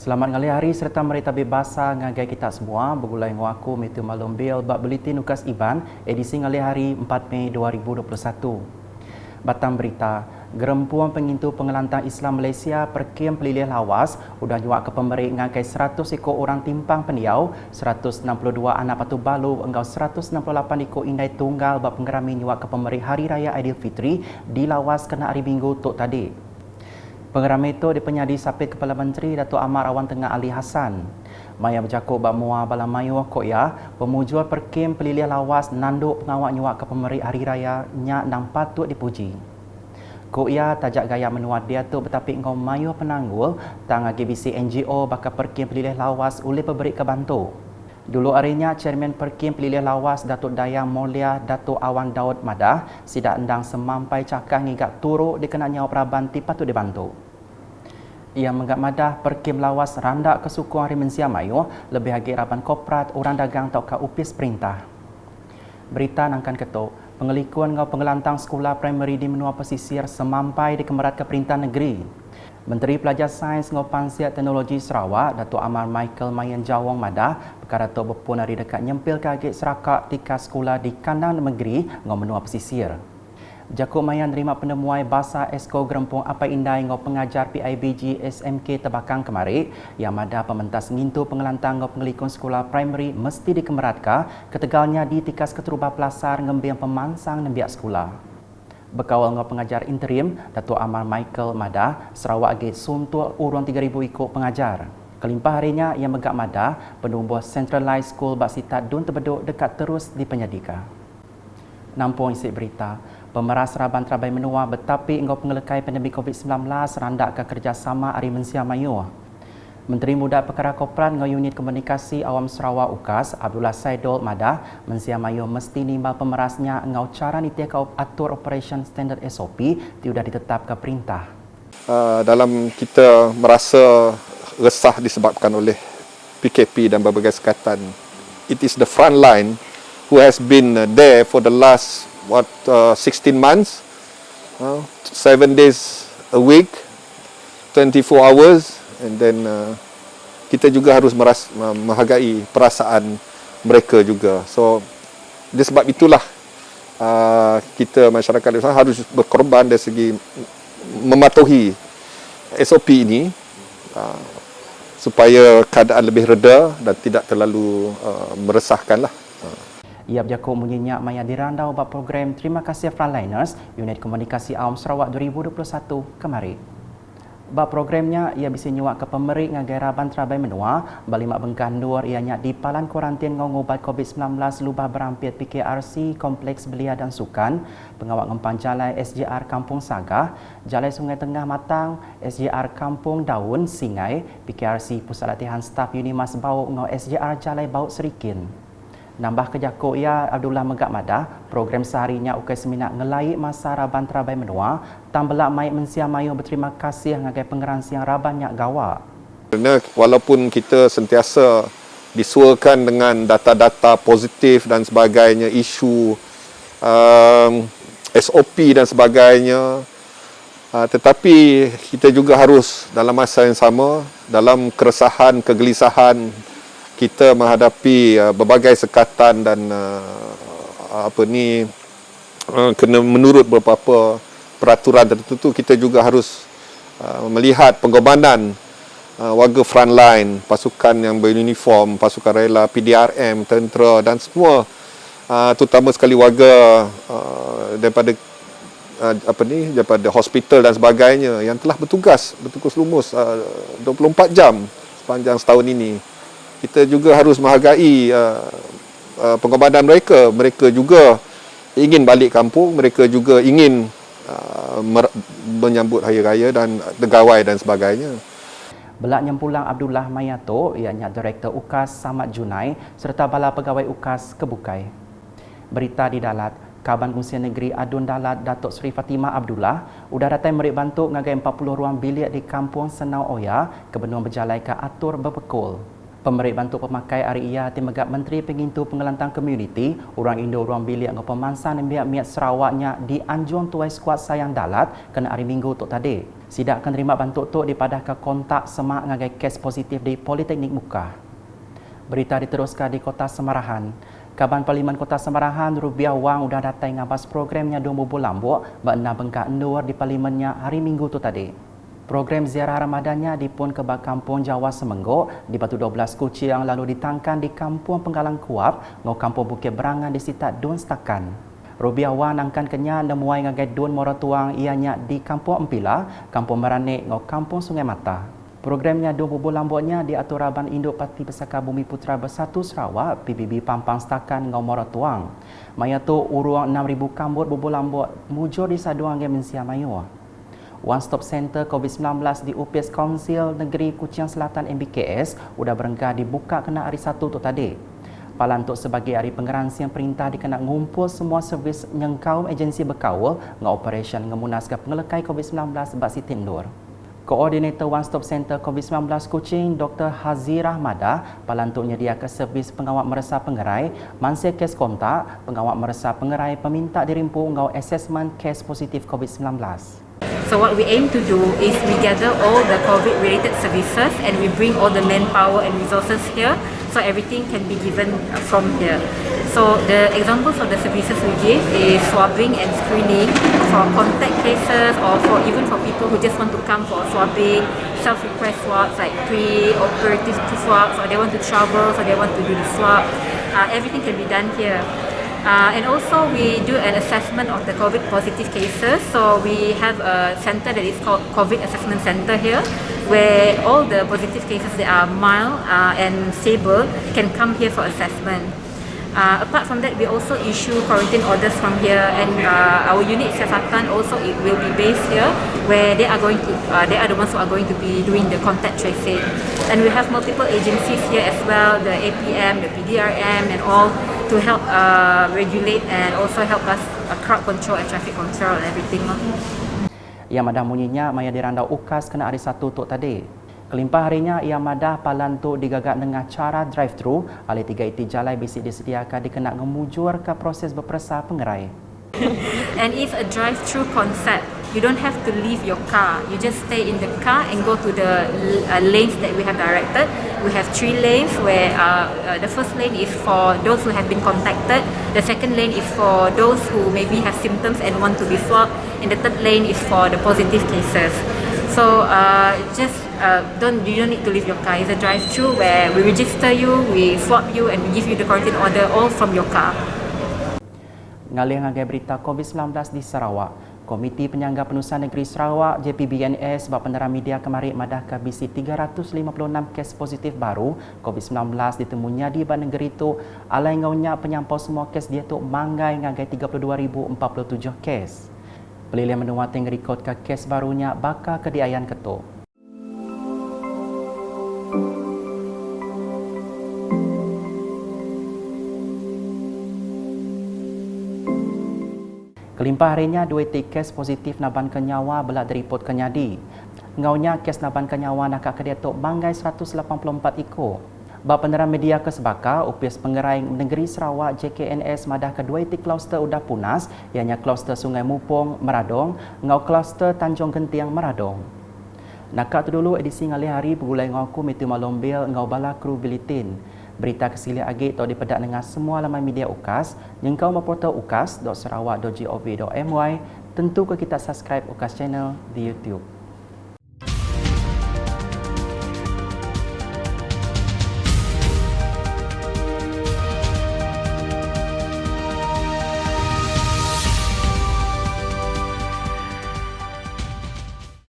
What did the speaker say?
Selamat ngali hari serta merita bebasa ngagai kita semua. Bergulai dengan aku Matthew Malombil bab Buletin Ukas Iban edisi ngali hari 4 Mei 2021. Batang berita, gerempuan pengintu pengelantang Islam Malaysia perkim pelilih lawas udah nyuak ke pemerik ngagai 100 ekor orang timpang peniau, 162 anak patu balu engkau 168 ekor indai tunggal bab penggerami nyuak ke pemerik Hari Raya Aidilfitri di lawas kena hari Minggu tok tadi. Pengeram itu dipenyadi sapit Kepala Menteri Datuk Amar Awan Tengah Ali Hassan. Maya berjakuk bak mua bala mayu koya, pemujul perkim pelilih lawas nanduk pengawak nyuak ke pemerik Hari Raya nyak nang patut dipuji. Koya tajak gaya menuat dia tu betapik ngau mayu penanggul tang GBC NGO bakal perkim pelilih lawas oleh peberik kebantu. Dulu harinya Chairman Perkim Pelilih Lawas Datuk Dayang Mulia Datuk Awan Daud Madah sidak endang semampai cakah ngigak turuk dikenanya operaban ti patut dibantu. Ia menggap madah Perkim Lawas randak ke suku Hari Mensia Mayu lebih lagi raban koprat orang dagang tau ka upis perintah. Berita nangkan ketuk, pengelikuan ngau pengelantang sekolah primary di menua pesisir semampai di Kemerat ke Perintah Negeri. Menteri Pelajar Sains ngau Pansiat Teknologi Sarawak, Datuk Amar Michael Mayan Jawong Madah, perkara tu berpun hari dekat nyempil kagik serakak tika sekolah di kandang negeri ngau menua pesisir. Jakub Mayan terima penemuai bahasa Esko Gerempung Apa Indai ngau pengajar PIBG SMK Tebakang kemari, yang Madah pementas ngintu pengelantang ngau pengelikun sekolah primary mesti dikemeratka, ketegalnya di tikas keterubah pelasar ngembiang pemansang nembiak sekolah. Berkawal dengan pengajar interim, Datuk Amar Michael Madah, Sarawak Gate suntuk urang 3,000 ikut pengajar. Kelimpah harinya yang megak Madah, penubuh Centralized School Baksitat Dun Tebeduk dekat terus dipenyadika. Nampung isi berita, pemeras Raban Terabai menua betapi engkau pengelekai pandemik COVID-19 randak ke kerjasama Hari Mensia Mayu. Menteri Muda Perkara Korporat dengan Unit Komunikasi Awam Sarawak UKAS, Abdullah Saidul Madah, Mensia Mayu mesti nimbal pemerasnya ngau cara nitia kau atur Operation Standard SOP tiudah ditetapkan perintah. Dalam kita merasa resah disebabkan oleh PKP dan berbagai sekatan. It is the front line who has been there for the last 16 months, 7 days a week, 24 hours. And then kita juga harus menghargai perasaan mereka juga. So disebab itulah kita masyarakat desa harus berkorban dari segi mematuhi SOP ini supaya keadaan lebih reda dan tidak terlalu meresahkanlah. Ia berjakuk menyenyak maya dirandau bab program Terima Kasih Frontliners Unit Komunikasi Awam Sarawak 2021 kemari. Bab programnya ia bisa nyuak ke pemerik ngagai Raban Terabai menua bali mak bengkandur ianya di palan kuarantin ngau ngobat COVID-19 lubah berampit PKRC Kompleks Belia dan Sukan, pengawak ngempang Jalai SJR Kampung Sagah, Jalai Sungai Tengah Matang, SJR Kampung Daun Singai, PKRC Pusat Latihan Staf Unimas Bauk ngau SJR Jalai Bauk Serikin. Nambah kejakuk ia Abdullah Megak Madah, program seharinya ukai seminat ngelai masa Raban Terabai menua, tambelak Maik Mensia Mayu berterima kasih ngagai pengeran siang Raban nyak gawa. Kerana walaupun kita sentiasa disuakan dengan data-data positif dan sebagainya, isu SOP dan sebagainya, tetapi kita juga harus dalam masa yang sama, dalam keresahan, kegelisahan, kita menghadapi berbagai sekatan dan kena menurut beberapa peraturan tertentu, kita juga harus melihat pengorbanan warga frontline, pasukan yang beruniform, pasukan rela, PDRM, tentera dan semua, terutama sekali warga daripada daripada hospital dan sebagainya yang telah bertugas lumus 24 jam sepanjang setahun ini. Kita juga harus menghargai pengorbanan mereka. Mereka juga ingin balik kampung, mereka juga ingin menyambut Hari Raya dan negawai dan sebagainya. Belak nyempulang Abdullah Mayato, ianya Direktur UKAS Samad Junai serta bala pegawai UKAS Kebukai. Berita di Dalat, Kaban Kongsian Negeri Adun Dalat Datuk Seri Fatimah Abdullah udah datang merik bantu ngagai 40 ruang bilik di Kampung Senau Oya, kebenuan berjalai ke atur berpekul. Pemerik bantu pemakai hari ia timagap Menteri Pengintu Pengelantang Komuniti, orang Indo orang bilik ngau pemansan yang miat Sarawaknya di Anjung Tuai Skuad Sayang Dalat kena hari Minggu tok tadi. Sidak akan terima bantu tok dipadahkan kontak semak ngagai kes positif di Politeknik Muka. Berita diteruskan di Kota Semarahan. Kaban Parlimen Kota Semarahan, Rubiah Wang sudah datang ngabas programnya Dua Bubu Lambuk bakna bengkak nur di Parlimennya hari Minggu tu tadi. Program ziarah Ramadannya dipun ke Kampung Jawa Semenggok di Batu 12 Kuching lalu ditangkan di Kampung Penggalang Kuap ngau Kampung Bukit Berangan di Sitat Dun Setakan. Rubiah Wang nangkan kenya nemuai ngagai Dun Moratuang ianya di Kampung Empila, Kampung Meranik ngau Kampung Sungai Mata. Programnya Dua Bubu Lambuknya diatur Aban Induk Parti Pesaka Bumi Putra Bersatu Sarawak PBB Pampang Setakan ngau Moratuang. Maya tu uruang 6,000 kambut bubu lambuk mujur di saduang yang mensia mayu. One Stop Center COVID-19 di UPS Kaunsil Negeri Kuching Selatan MBKS sudah berenggar dibuka kena hari Sabtu tu tadi. Palan untuk sebagai hari pengeransian perintah dikena ngumpul semua servis nyengkau agensi berkawal ngau operasi ngemunaskan pengelekai COVID-19 bak Siti Nur. Koordinator One Stop Center COVID-19 Kuching, Dr. Hazirah Mada, palan untuk menyediakan servis pengawal meresa pengerai, mansia kes kontak, pengawal meresa pengerai peminta dirimpu ngau assessment kes positif COVID-19. So what we aim to do is we gather all the COVID-related services and we bring all the manpower and resources here so everything can be given from here. So the examples of the services we give is swabbing and screening for contact cases or for even for people who just want to come for swabbing, self-request swabs like pre-operative swabs, or they want to travel so they want to do the swab. Everything can be done here. And also we do an assessment of the COVID positive cases. So we have a center that is called COVID Assessment Center here, where all the positive cases that are mild and stable can come here for assessment. Apart from that, we also issue quarantine orders from here, and our unit Siasatan also it will be based here, where they are the ones who are going to be doing the contact tracing. And we have multiple agencies here as well, the APM, the PDRM, and all to help regulate and also help us crowd control and traffic control and everything. Ia madah munyinya maya dirandau ukas kena hari Sabtu tok tadi. Kelimpah harinya ia madah palan tu digagak dengan cara drive-thru, alih 3 iti jalai bisi disediakan dikena ngemujur ke proses berpersa pengerai. And it's a drive-thru concept. You don't have to leave your car. You just stay in the car and go to the lanes that we have directed. We have 3 lanes where the first lane is for those who have been contacted. The second lane is for those who maybe have symptoms and want to be swabbed. And the third lane is for the positive cases. So you don't need to leave your car. It's a drive-thru where we register you, we swab you, and we give you the quarantine order all from your car. Ngalih ngagai berita COVID-19 di Sarawak. Komiti Penyangga Penurusan Negeri Sarawak JPBNS bak penerangan media kemarin madah ke bisi 356 kes positif baru COVID-19 ditemunya di negeri itu. Alai ngaunya penyampau semua kes dia tu manggai ngagai 32,047 kes. Pelilihan menua teng rekod ke kes barunya bakal kediayan ketuk. Kelimpah harinya 2 kes positif naban kenyawa belak diripot kenyadi. Ngaunya kes naban kenyawa nak kedetok banggai 184 ekor. Bap penerangan media ke sebaka, UPS Pengerai Negeri Sarawak JKNS madah kedua itik kluster udah punas, ianya kluster Sungai Mupong, Meradong, ngau kluster Tanjung Gentiang, Meradong. Nakak tu dulu edisi ngalih hari bergulai ngau aku Meteor Malombil ngau bala kru Bilitin. Berita kesilih agik atau dipedak dengan semua laman media UKAS, jengkau memportal ukas.sarawak.gov.my, tentu ke kita subscribe UKAS channel di YouTube.